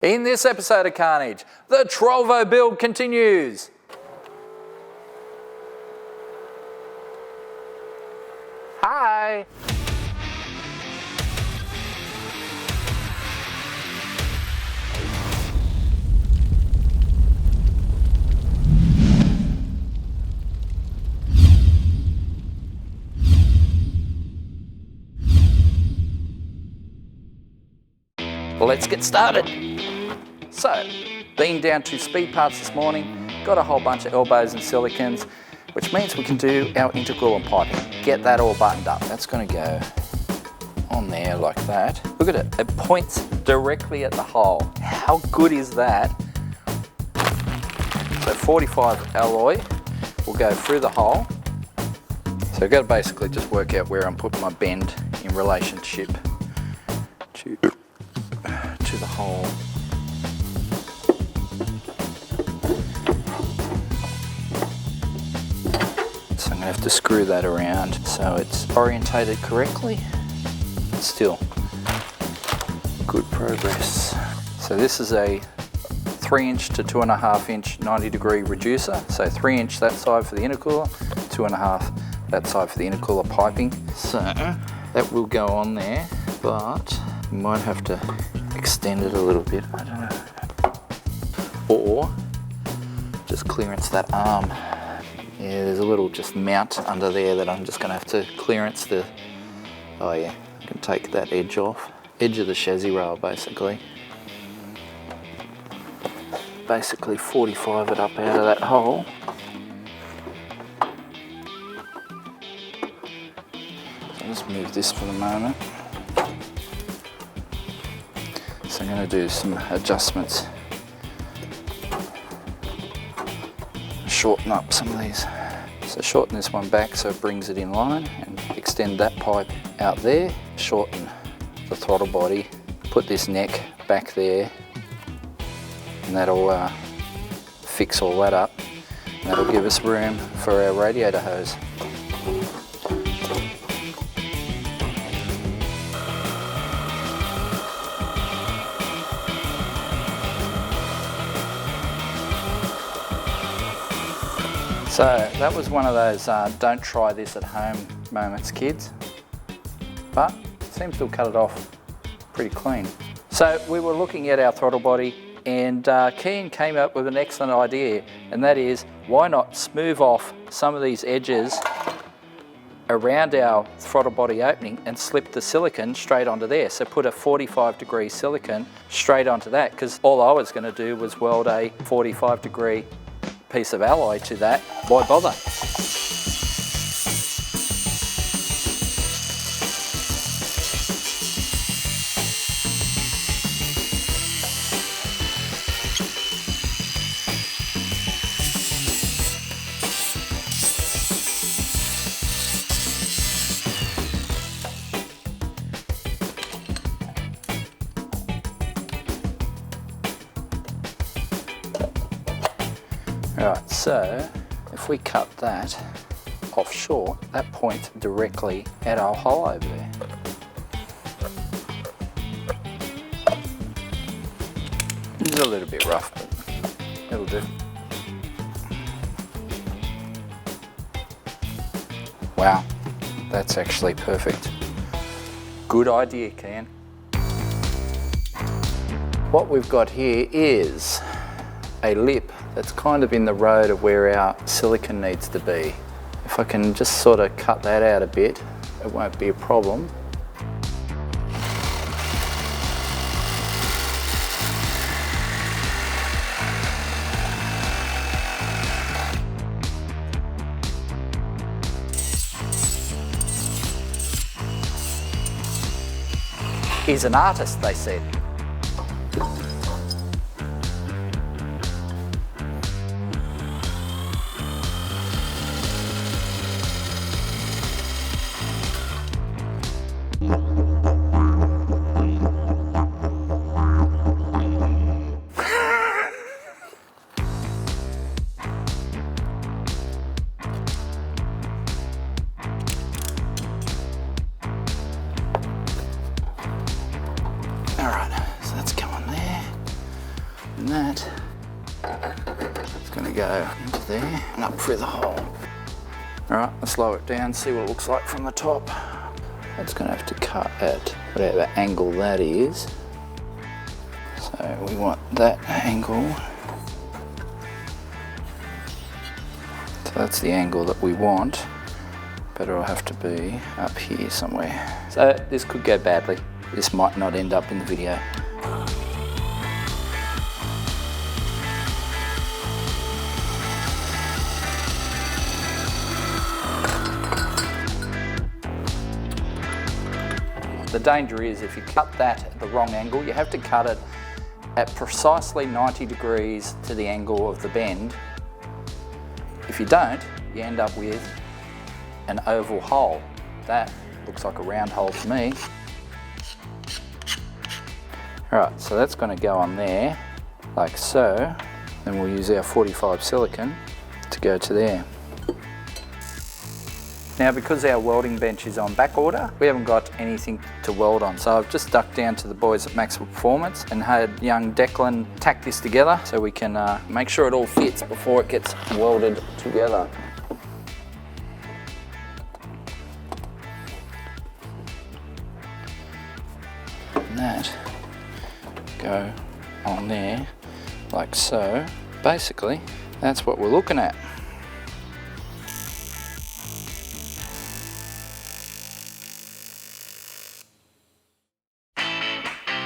In this episode of Carnage, the Trolvo build continues. Hi. Let's get started. So, been down to speed parts this morning, got a whole bunch of elbows and silicons, which means we can do our intercooler piping. Get that all buttoned up. That's going to go on there like that. Look at it, it points directly at the hole. How good is that? So 45 alloy will go through the hole. So I've got to basically just work out where I'm putting my bend in relationship to the hole. So I'm going to have to screw that around so it's orientated correctly. Still, good progress. So this is a 3" to 2.5" 90-degree reducer. So 3" that side for the intercooler, 2.5" that side for the intercooler piping. So that will go on there, but we might have to extend it a little bit, I don't know. Or just clearance that arm. Yeah, there's a little just mount under there that I'm just gonna have to clearance the, oh yeah, I can take that edge off. Edge of the chassis rail basically. Basically 45 it up out of that hole. So let's move this for the moment. So I'm going to do some adjustments, shorten up some of these. So shorten this one back so it brings it in line and extend that pipe out there, shorten the throttle body, put this neck back there, and that'll fix all that up. And that'll give us room for our radiator hose. So that was one of those don't try this at home moments, kids, but it seems to have cut it off pretty clean. So we were looking at our throttle body and Kian came up with an excellent idea, and that is why not smooth off some of these edges around our throttle body opening and slip the silicon straight onto there. So put a 45-degree silicon straight onto that, because all I was going to do was weld a 45-degree piece of alloy to that. Why bother? Alright, so if we cut that off short, that points directly at our hole over there. It's a little bit rough, but it'll do. Wow, that's actually perfect. Good idea, Kian. What we've got here is a lip that's kind of in the road of where our silicon needs to be. If I can just sort of cut that out a bit, it won't be a problem. He's an artist, they said. Alright, so that's going there. And that is going to go into there and up through the hole. All right, let's lower it down, see what it looks like from the top. That's going to have to cut at whatever angle that is. So we want that angle. So that's the angle that we want, but it'll have to be up here somewhere. So this could go badly. This might not end up in the video. The danger is if you cut that at the wrong angle, you have to cut it at precisely 90 degrees to the angle of the bend. If you don't, you end up with an oval hole. That looks like a round hole to me. All right, so that's going to go on there, like so. Then we'll use our 45 silicone to go to there. Now, because our welding bench is on back order, we haven't got anything to weld on. So I've just ducked down to the boys at Maximum Performance and had young Declan tack this together so we can make sure it all fits before it gets welded together. And that go on there like so. Basically, that's what we're looking at.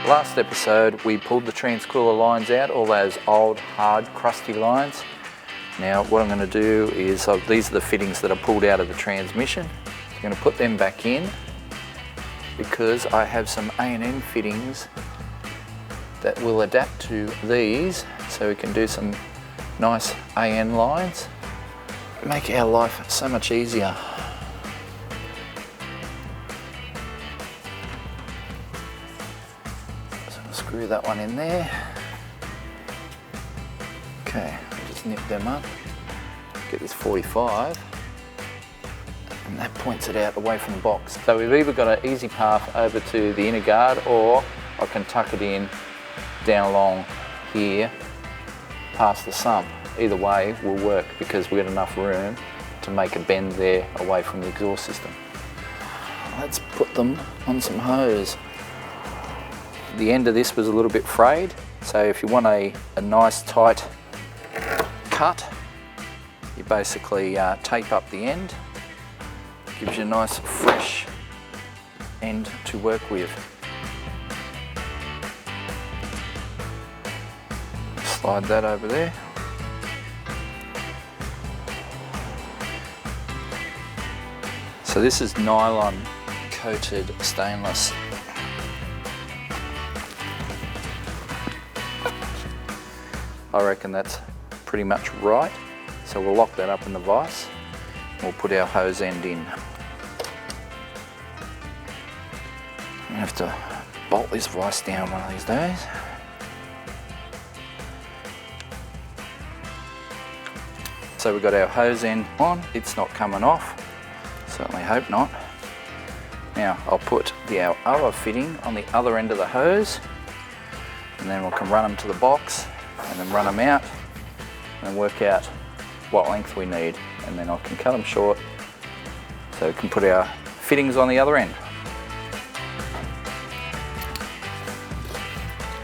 Last episode we pulled the transcooler lines out, all those old hard crusty lines. Now what I'm going to do is, these are the fittings that I pulled out of the transmission. I'm going to put them back in because I have some A&N fittings that will adapt to these, so we can do some nice AN lines. Make our life so much easier. Screw that one in there. Okay, just nip them up. Get this 45, and that points it out away from the box. So we've either got an easy path over to the inner guard, or I can tuck it in down along here past the sump. Either way will work because we've got enough room to make a bend there away from the exhaust system. Let's put them on some hose. The end of this was a little bit frayed, so if you want a nice tight cut, you basically tape up the end. Gives you a nice fresh end to work with. Slide that over there. So this is nylon coated stainless. I reckon that's pretty much right. So we'll lock that up in the vise. We'll put our hose end in. I'm gonna have to bolt this vise down one of these days. So we've got our hose end on. It's not coming off. Certainly hope not. Now I'll put our other fitting on the other end of the hose, and then we can run them to the box and then run them out and work out what length we need, and then I can cut them short so we can put our fittings on the other end.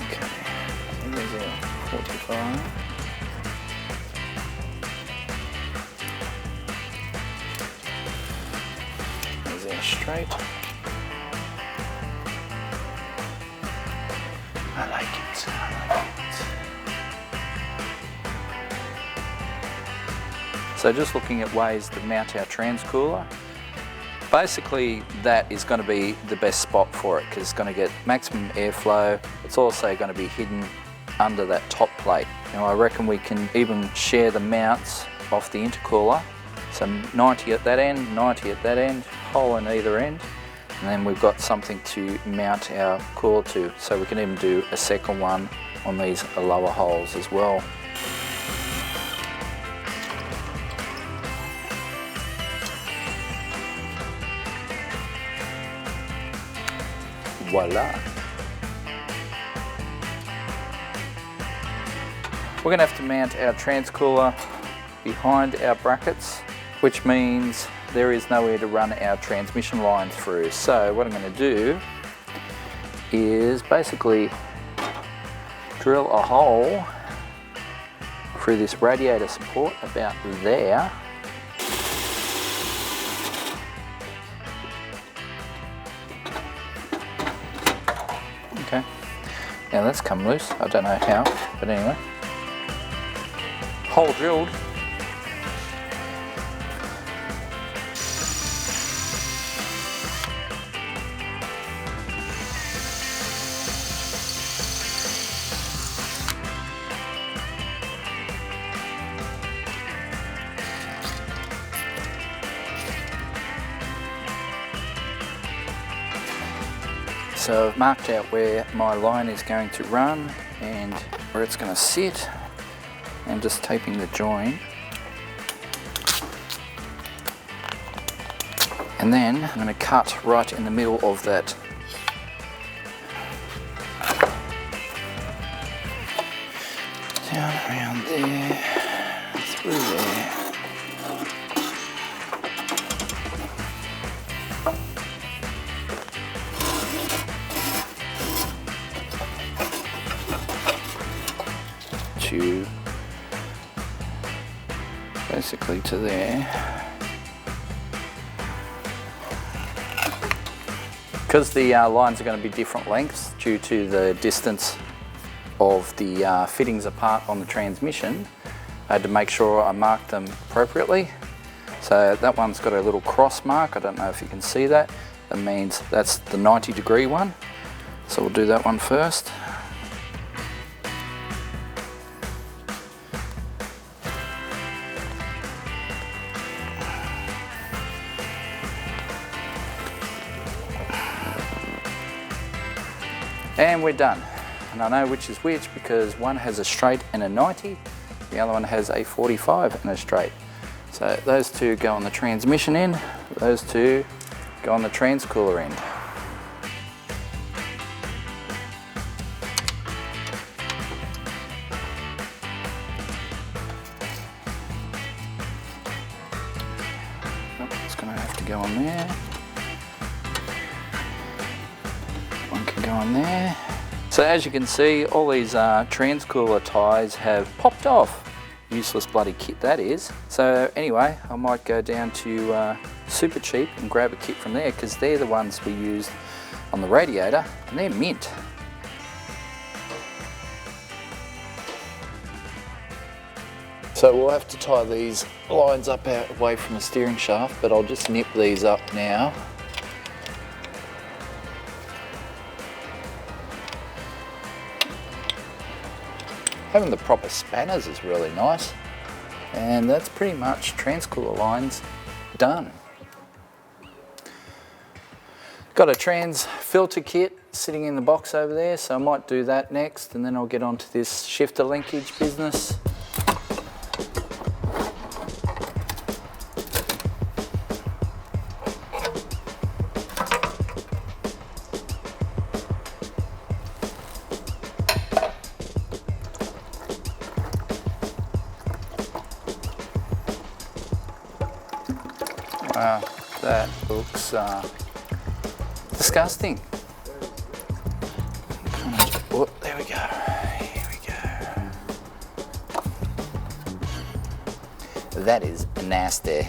Okay, there's our 45. There's our straight. I like it, I like it. So just looking at ways to mount our transcooler, basically that is going to be the best spot for it because it's going to get maximum airflow. It's also going to be hidden under that top plate. Now I reckon we can even share the mounts off the intercooler. So 90 at that end, 90 at that end, hole in either end, and then we've got something to mount our cooler to. So we can even do a second one on these lower holes as well. Voila. We're going to have to mount our transcooler behind our brackets, which means there is nowhere to run our transmission line through. So what I'm going to do is basically drill a hole through this radiator support about there. Okay, now that's come loose. I don't know how, but anyway. Hole drilled. So I've marked out where my line is going to run and where it's going to sit. I'm just taping the joint. And then I'm going to cut right in the middle of that. Down around there, through there. Basically to there. Because the lines are going to be different lengths due to the distance of the fittings apart on the transmission, I had to make sure I marked them appropriately. So that one's got a little cross mark. I don't know if you can see that. That means that's the 90-degree one. So we'll do that one first. And we're done. And I know which is which because one has a straight and a 90, the other one has a 45 and a straight. So those two go on the transmission end, those two go on the transcooler end. It's going to have to go on there. One can go on there. So as you can see, all these transcooler ties have popped off. Useless bloody kit that is. So anyway, I might go down to Super Cheap and grab a kit from there because they're the ones we used on the radiator and they're mint. So we'll have to tie these lines up out away from the steering shaft, but I'll just nip these up now. Having the proper spanners is really nice. And that's pretty much transcooler lines done. Got a trans filter kit sitting in the box over there, so I might do that next and then I'll get onto this shifter linkage business. Wow, that looks disgusting. Oh, there we go. Here we go. That is nasty.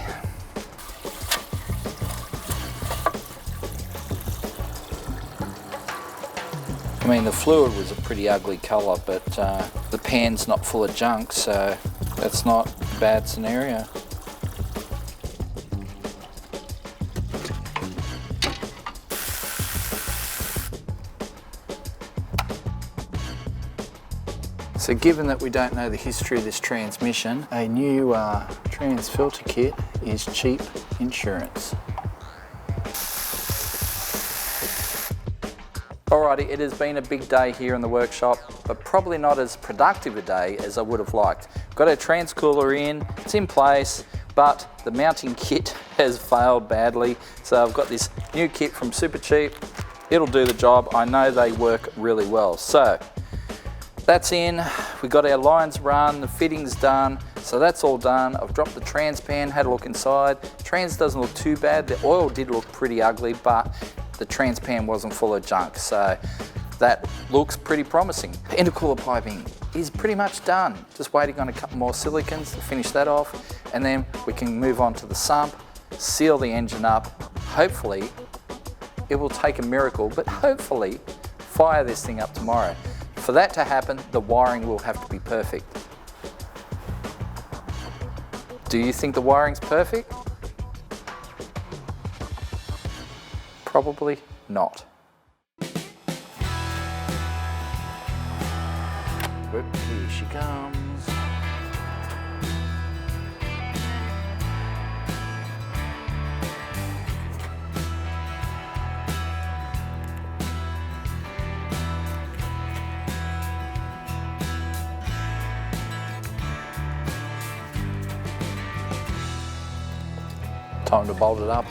I mean, the fluid was a pretty ugly colour, but the pan's not full of junk, so that's not a bad scenario. So given that we don't know the history of this transmission, a new trans filter kit is cheap insurance. Alrighty, it has been a big day here in the workshop, but probably not as productive a day as I would have liked. Got our transcooler in, it's in place, but the mounting kit has failed badly. So I've got this new kit from Super Cheap. It'll do the job. I know they work really well. So that's in, We got our lines run, the fittings done, so that's all done. I've dropped the trans pan, had a look inside. Trans doesn't look too bad. The oil did look pretty ugly, but the trans pan wasn't full of junk, so that looks pretty promising. Intercooler piping is pretty much done. Just waiting on a couple more silicons to finish that off, and then we can move on to the sump, seal the engine up. Hopefully, it will take a miracle, but hopefully fire this thing up tomorrow. For that to happen, the wiring will have to be perfect. Do you think the wiring's perfect? Probably not. Whoop, here she comes. Time to bolt it up.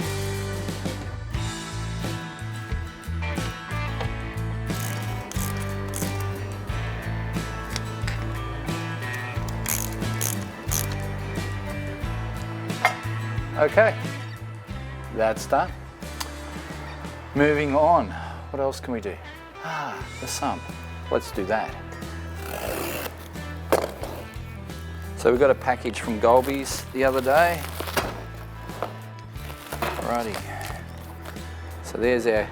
Okay, that's done. Moving on, what else can we do? The sump. Let's do that. So we got a package from Golby's the other day. Alrighty, so there's our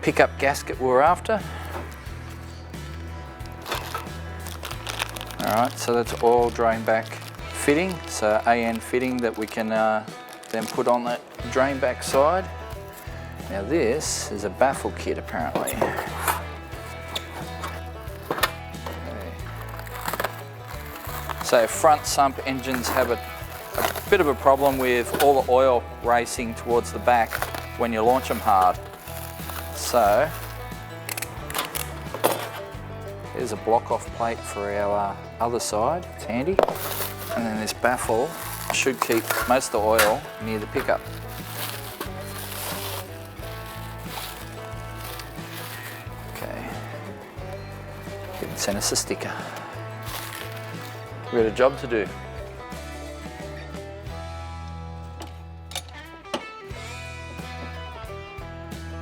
pickup gasket we're after. Alright, so that's all drain back fitting, so AN fitting that we can then put on that drain back side. Now this is a baffle kit apparently. Okay. So front sump engines have a bit of a problem with all the oil racing towards the back when you launch them hard. So there's a block off plate for our other side, it's handy. And then this baffle should keep most of the oil near the pickup. Okay, didn't send us a sticker. We've got a job to do.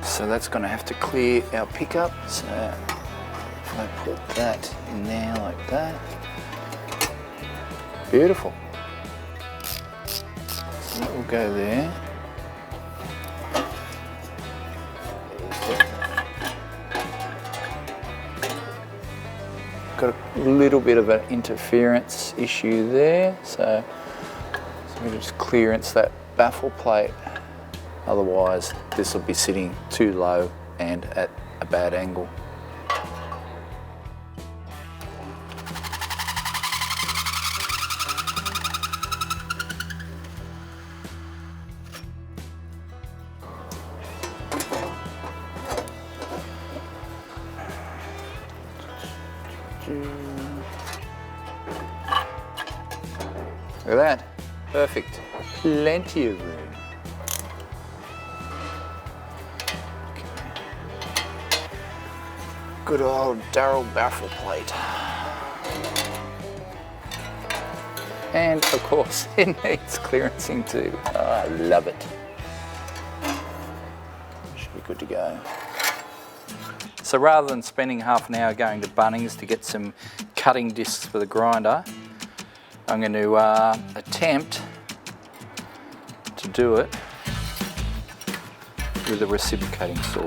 So that's going to have to clear our pickup. So if I put that in there like that. Beautiful. So that will go there. Got a little bit of an interference issue there. So we just clearance that baffle plate. Otherwise, this will be sitting too low and at a bad angle. Look at that, perfect, plenty of room. Good old Darrell baffle plate. And of course, it needs clearancing too. Oh, I love it. Should be good to go. So rather than spending half an hour going to Bunnings to get some cutting discs for the grinder, I'm going to attempt to do it with a reciprocating saw.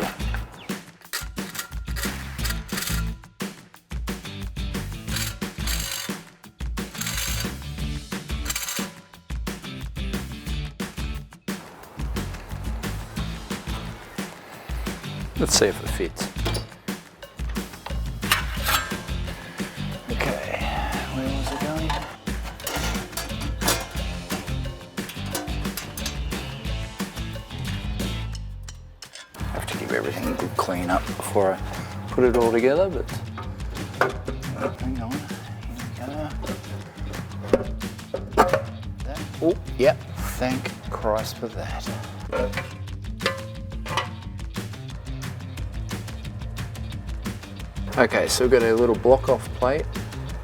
Let's see if it fits. Okay, where was it going? I have to give everything a good clean up before I put it all together, but hang on, here we go. That. Oh, yep, thank Christ for that. Okay, so we've got a little block off plate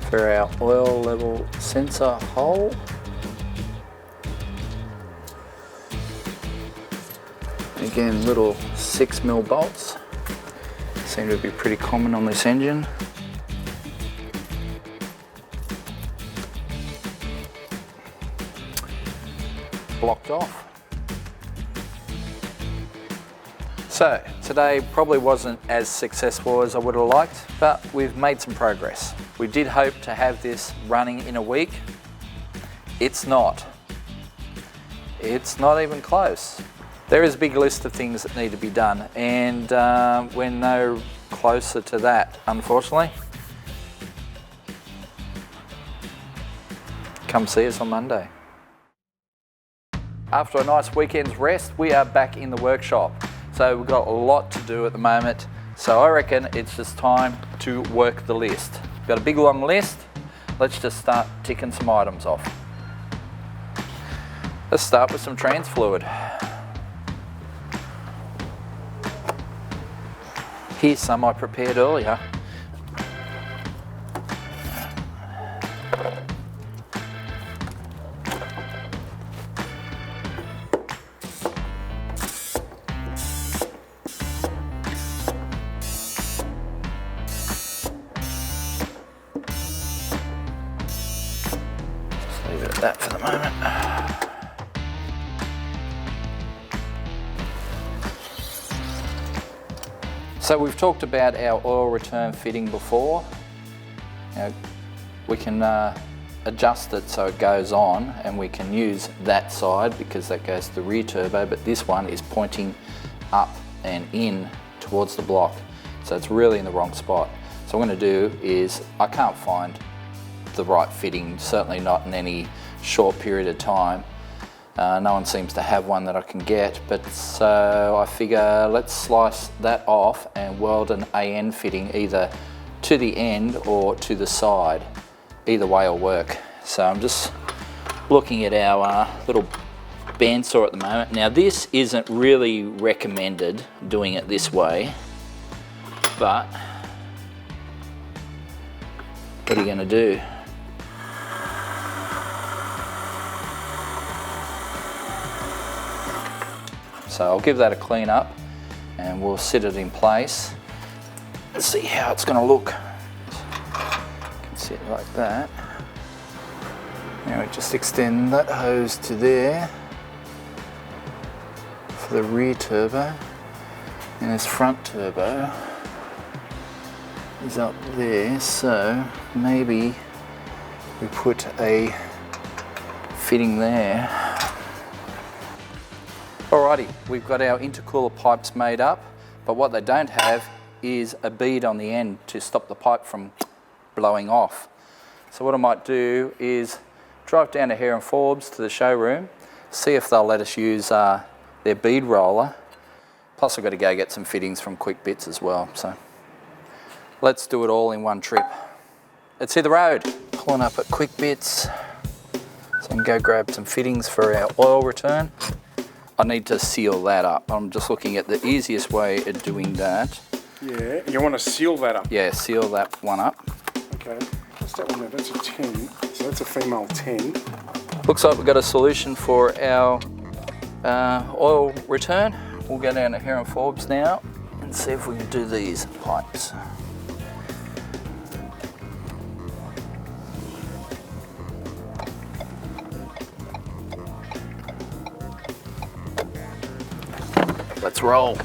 for our oil level sensor hole. Again, little 6mm bolts. Seem to be pretty common on this engine. Blocked off. So today probably wasn't as successful as I would have liked, but we've made some progress. We did hope to have this running in a week. It's not. It's not even close. There is a big list of things that need to be done, and we're no closer to that, unfortunately. Come see us on Monday. After a nice weekend's rest, we are back in the workshop. So we've got a lot to do at the moment. So I reckon it's just time to work the list. We've got a big long list. Let's just start ticking some items off. Let's start with some trans fluid. Here's some I prepared earlier. Leave it at that for the moment. So we've talked about our oil return fitting before. Now, we can adjust it so it goes on, and we can use that side because that goes to the rear turbo, but this one is pointing up and in towards the block. So it's really in the wrong spot. So what I'm going to do is, I can't find the right fitting, certainly not in any short period of time. No one seems to have one that I can get, but so I figure let's slice that off and weld an AN fitting either to the end or to the side. Either way will work. So I'm just looking at our little bandsaw at the moment. Now this isn't really recommended doing it this way, but what are you going to do? So I'll give that a clean up and we'll sit it in place and see how it's going to look. You can sit like that. Now we just extend that hose to there for the rear turbo, and this front turbo is up there, so maybe we put a fitting there. Alrighty, we've got our intercooler pipes made up, but what they don't have is a bead on the end to stop the pipe from blowing off. So what I might do is drive down to Hare and Forbes to the showroom, see if they'll let us use their bead roller. Plus I've got to go get some fittings from Quick Bits as well. So let's do it all in one trip. Let's hit the road. Pulling up at Quick Bits, so I can go grab some fittings for our oil return. I need to seal that up. I'm just looking at the easiest way of doing that. Yeah, you want to seal that up? Yeah, seal that one up. Okay, what's that one there? That's a 10, so that's a female 10. Looks like we've got a solution for our oil return. We'll go down to Hare and Forbes now and see if we can do these pipes. Let's roll.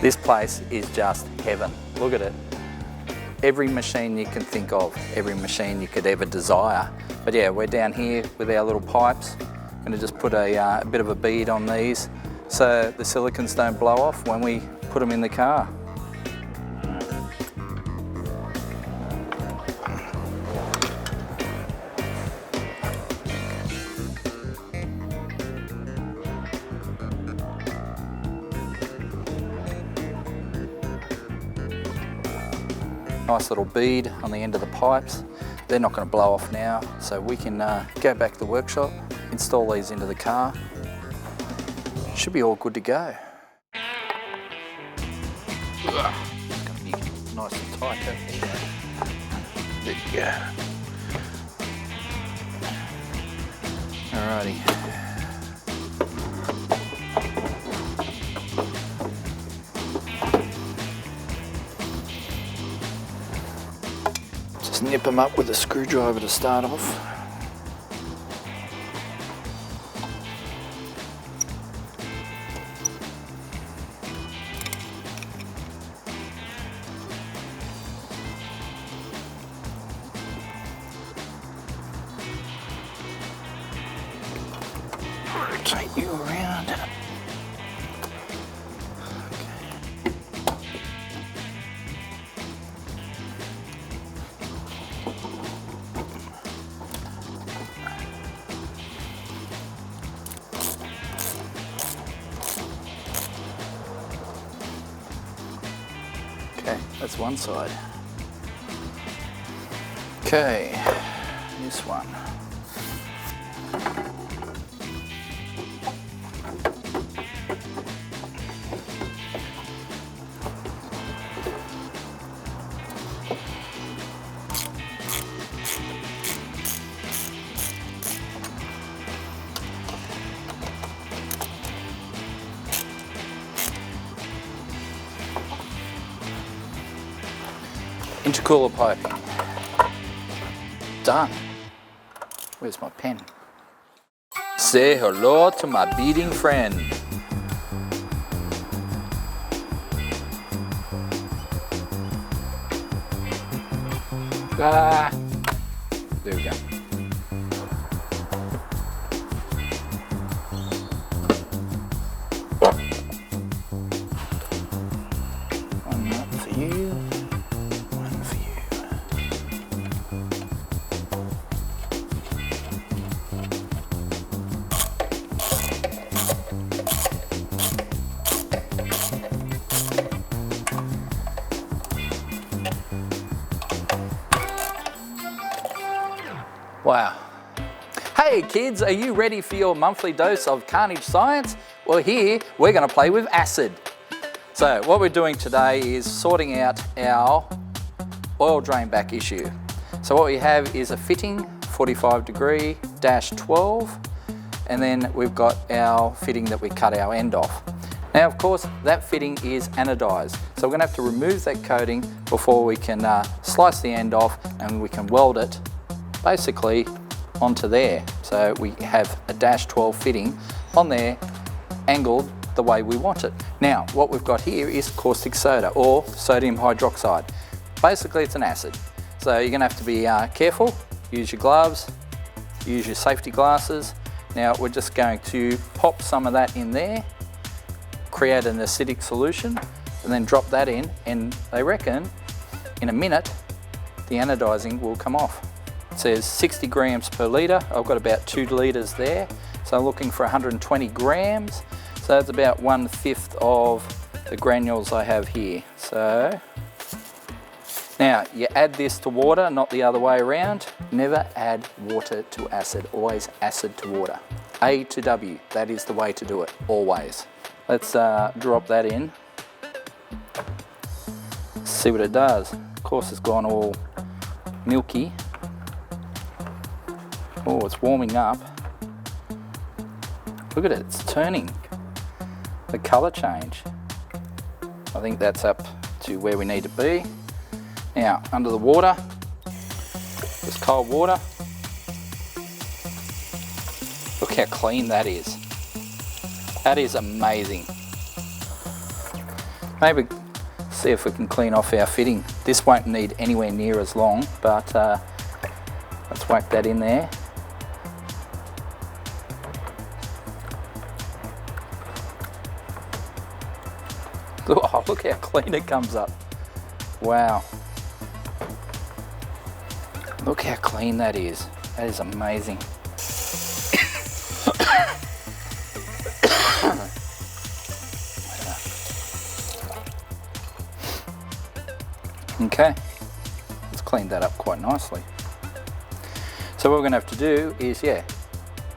This place is just heaven. Look at it. Every machine you can think of, every machine you could ever desire. But yeah, we're down here with our little pipes. I'm going to just put a bit of a bead on these so the silicons don't blow off when we put them in the car. Nice little bead on the end of the pipes. they're not going to blow off now, so we can go back to the workshop, install these into the car. Should be all good to go. It's going to be nice and tight over here. There you go. Alrighty. Just nip them up with a screwdriver to start off. Rotate you around. Okay, that's one side. Okay, this one. Intercooler piping. Done. Where's my pen? Say hello to my beading friend. Ah, there we go. One up for you. Wow. Hey kids, are you ready for your monthly dose of Carnage science? Well, here we're going to play with acid. So what we're doing today is sorting out our oil drain back issue. So what we have is a fitting 45 degree -12, and then we've got our fitting that we cut our end off. Now of course that fitting is anodized, so we're going to have to remove that coating before we can slice the end off and we can weld it basically onto there. So we have a -12 fitting on there, angled the way we want it. Now what we've got here is caustic soda or sodium hydroxide. Basically it's an acid. So you're going to have to be careful, use your gloves, use your safety glasses. Now we're just going to pop some of that in there, create an acidic solution, and then drop that in, and they reckon in a minute the anodizing will come off. It says 60 grams per litre. I've got about 2 litres there, so I'm looking for 120 grams. So that's about 1/5 of the granules I have here. So now you add this to water, not the other way around. Never add water to acid, always acid to water. A to W, that is the way to do it, always. Let's drop that in. See what it does. Of course it's gone all milky. Oh, it's warming up. Look at it, it's turning. The colour change. I think that's up to where we need to be. Now, under the water, just cold water. Look how clean that is. That is amazing. Maybe see if we can clean off our fitting. This won't need anywhere near as long, but let's whack that in there. Oh, look how clean it comes up. Wow. Look how clean that is. That is amazing. Okay, let's clean that up quite nicely. So what we're going to have to do is, yeah,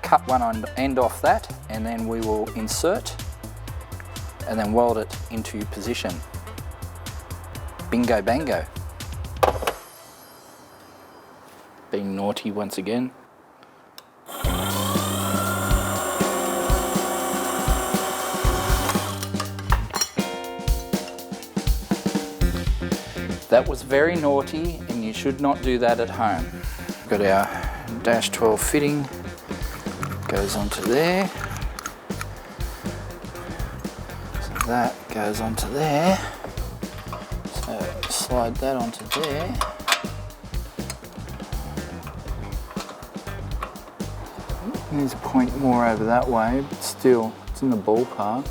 cut one end off that, and then we will insert and then weld it into position. Bingo bango. Being naughty once again. That was very naughty, and you should not do that at home. Got our -12 fitting, goes onto there. So that goes onto there. So slide that onto there. There's a point more over that way, but still, it's in the ballpark.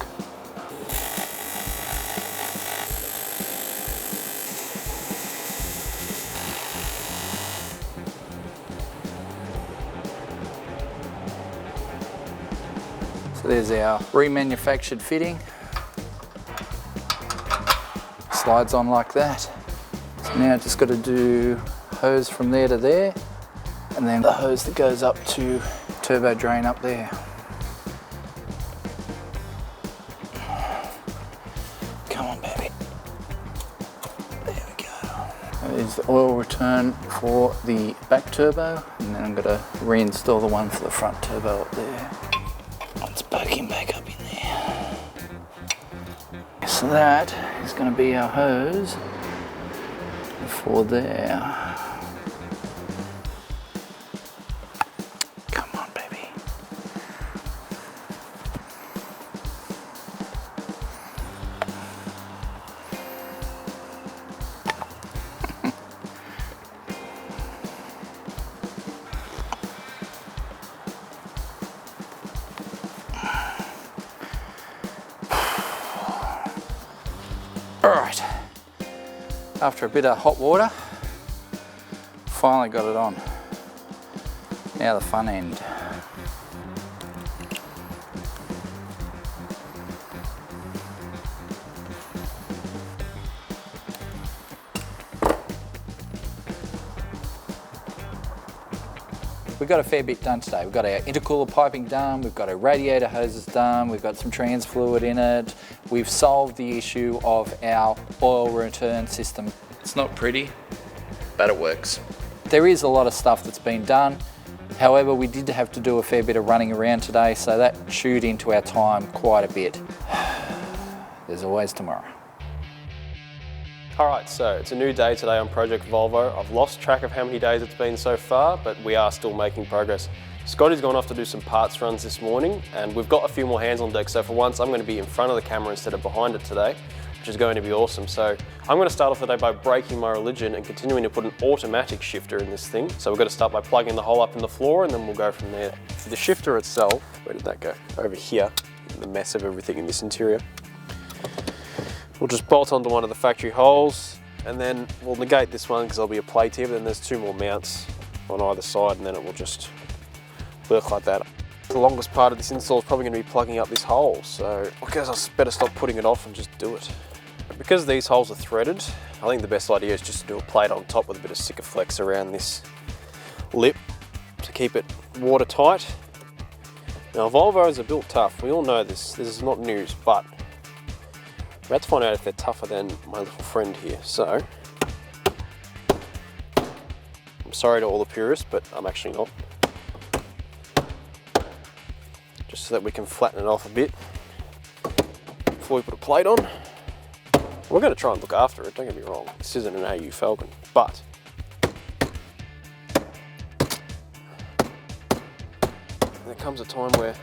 So there's our remanufactured fitting. Slides on like that. So now I've just got to do hose from there to there, and then the hose that goes up to turbo drain up there. Come on, baby. There we go. There's the oil return for the back turbo, and then I'm going to reinstall the one for the front turbo up there. It's poking back up in there. So that is going to be our hose for there. Alright, after a bit of hot water, finally got it on. Now the fun end. We've got a fair bit done today. We've got our intercooler piping done, we've got our radiator hoses done, we've got some trans fluid in it. We've solved the issue of our oil return system. It's not pretty, but it works. There is a lot of stuff that's been done. However, we did have to do a fair bit of running around today, so that chewed into our time quite a bit. There's always tomorrow. Alright, so it's a new day today on Project Volvo. I've lost track of how many days it's been so far, but we are still making progress. Scotty's gone off to do some parts runs this morning, and we've got a few more hands on deck, so for once I'm going to be in front of the camera instead of behind it today, which is going to be awesome. So I'm going to start off the day by breaking my religion and continuing to put an automatic shifter in this thing. So we're going to start by plugging the hole up in the floor, and then we'll go from there. For the shifter itself, where did that go? Over here, the mess of everything in this interior. We'll just bolt onto one of the factory holes, and then we'll negate this one because there'll be a plate here, but then there's two more mounts on either side, and then it will just work like that. The longest part of this install is probably going to be plugging up this hole, so I guess I better stop putting it off and just do it. Because these holes are threaded, I think the best idea is just to do a plate on top with a bit of Sikaflex around this lip to keep it watertight. Now Volvos are built tough, we all know this is not news, but we're about to find out if they're tougher than my little friend here. So, I'm sorry to all the purists, but I'm actually not. Just so that we can flatten it off a bit before we put a plate on. We're going to try and look after it, don't get me wrong. This isn't an AU Falcon, but there comes a time where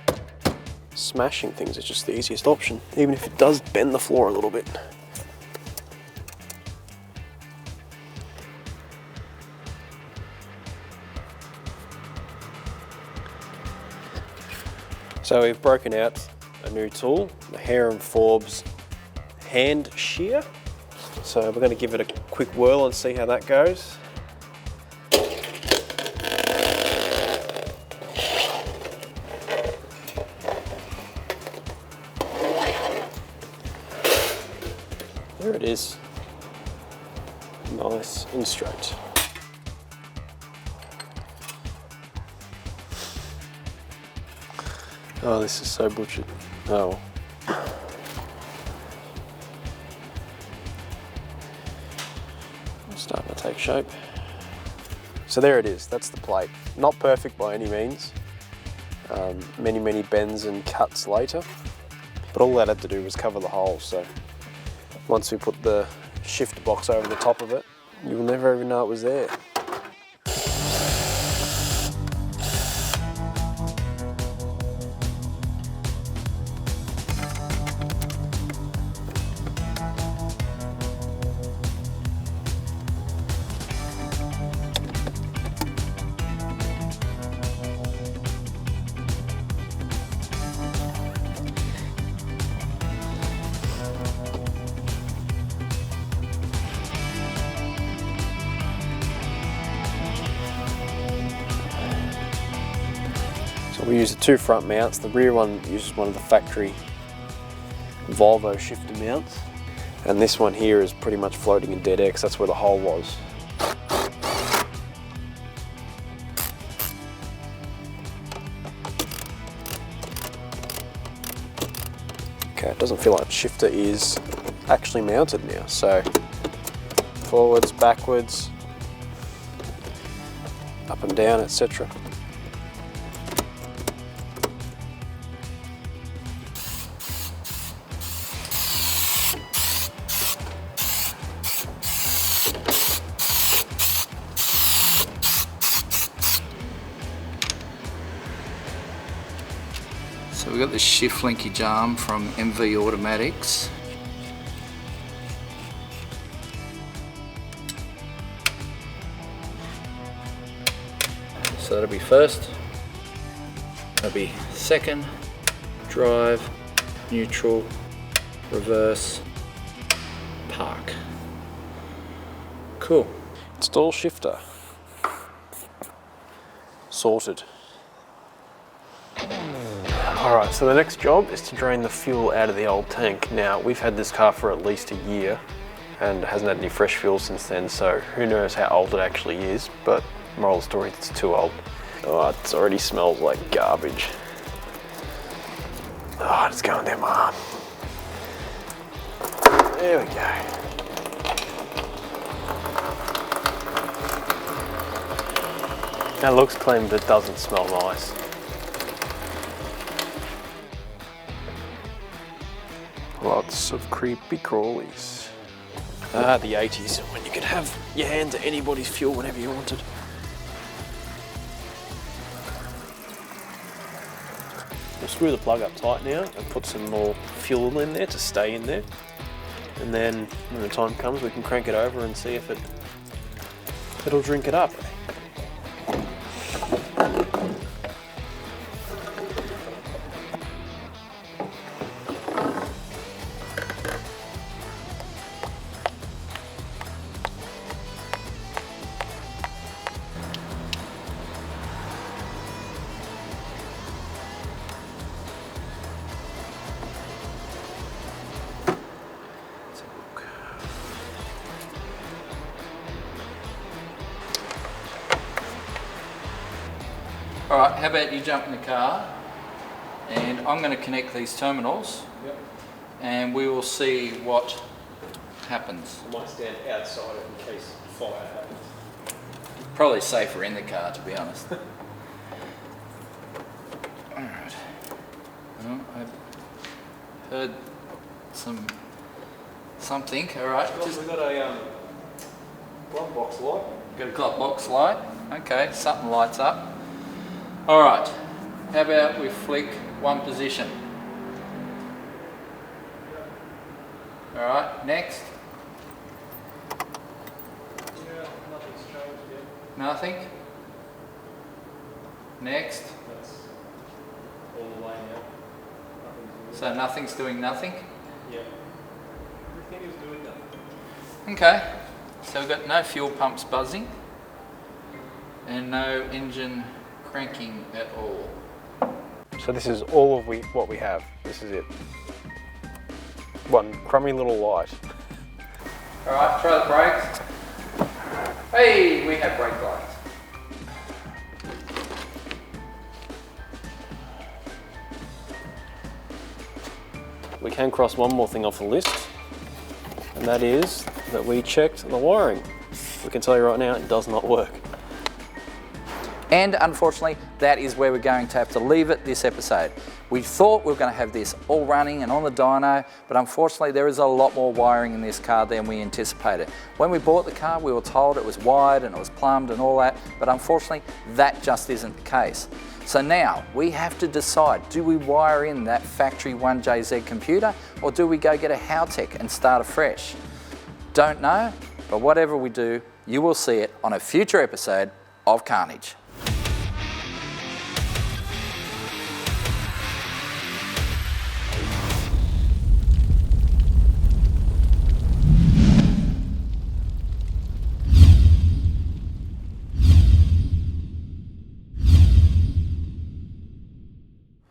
smashing things is just the easiest option, even if it does bend the floor a little bit. So we've broken out a new tool, the Hare & Forbes hand shear. So we're going to give it a quick whirl and see how that goes. There it is, nice and straight. Oh, this is so butchered. Oh. It's starting to take shape. So there it is, that's the plate. Not perfect by any means. Many bends and cuts later. But all that had to do was cover the hole, so once we put the shift box over the top of it, you will never even know it was there. We use the two front mounts. The rear one uses one of the factory Volvo shifter mounts. And this one here is pretty much floating in dead air because that's where the hole was. Okay, it doesn't feel like the shifter is actually mounted now. So forwards, backwards, up and down, etc. So we've got the shift linkage arm from MV Automatics. So that'll be first, that'll be second, drive, neutral, reverse, park. Cool. Install shifter. Sorted. Alright, so the next job is to drain the fuel out of the old tank. Now, we've had this car for at least a year and it hasn't had any fresh fuel since then, so who knows how old it actually is, but moral of the story, it's too old. Oh, it already smells like garbage. Oh, it's going down my arm. There we go. That looks clean, but it doesn't smell nice. Lots of creepy crawlies. Ah, the 80s, when you could have your hand to anybody's fuel whenever you wanted. We'll screw the plug up tight now and put some more fuel in there to stay in there. And then when the time comes, we can crank it over and see if it'll drink it up. Alright, how about you jump in the car and I'm going to connect these terminals. Yep. And we will see what happens. I might stand outside in case fire happens. Probably safer in the car, to be honest. Alright. Well, I've heard something. Alright. We've got a glove box light. Got a glove box light. Okay, something lights up. Alright. How about we flick one position? Alright, next. Yeah, nothing's changed yet. Nothing. Next. That's all the way now. So nothing's doing nothing. Yeah. Everything is doing nothing. Okay. So we've got no fuel pumps buzzing and no engine cranking at all. So this is all of what we have. This is it. One crummy little light. Alright, try the brakes. Hey, we have brake lights. we can cross one more thing off the list, and that is that we checked the wiring. We can tell you right now, it does not work. And unfortunately, that is where we're going to have to leave it this episode. We thought we were going to have this all running and on the dyno, but unfortunately there is a lot more wiring in this car than we anticipated. When we bought the car, we were told it was wired and it was plumbed and all that, but unfortunately that just isn't the case. So now we have to decide, do we wire in that factory 1JZ computer, or do we go get a Howtech and start afresh? Don't know, but whatever we do, you will see it on a future episode of Carnage.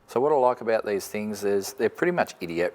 So what I like about these things is they're pretty much idiot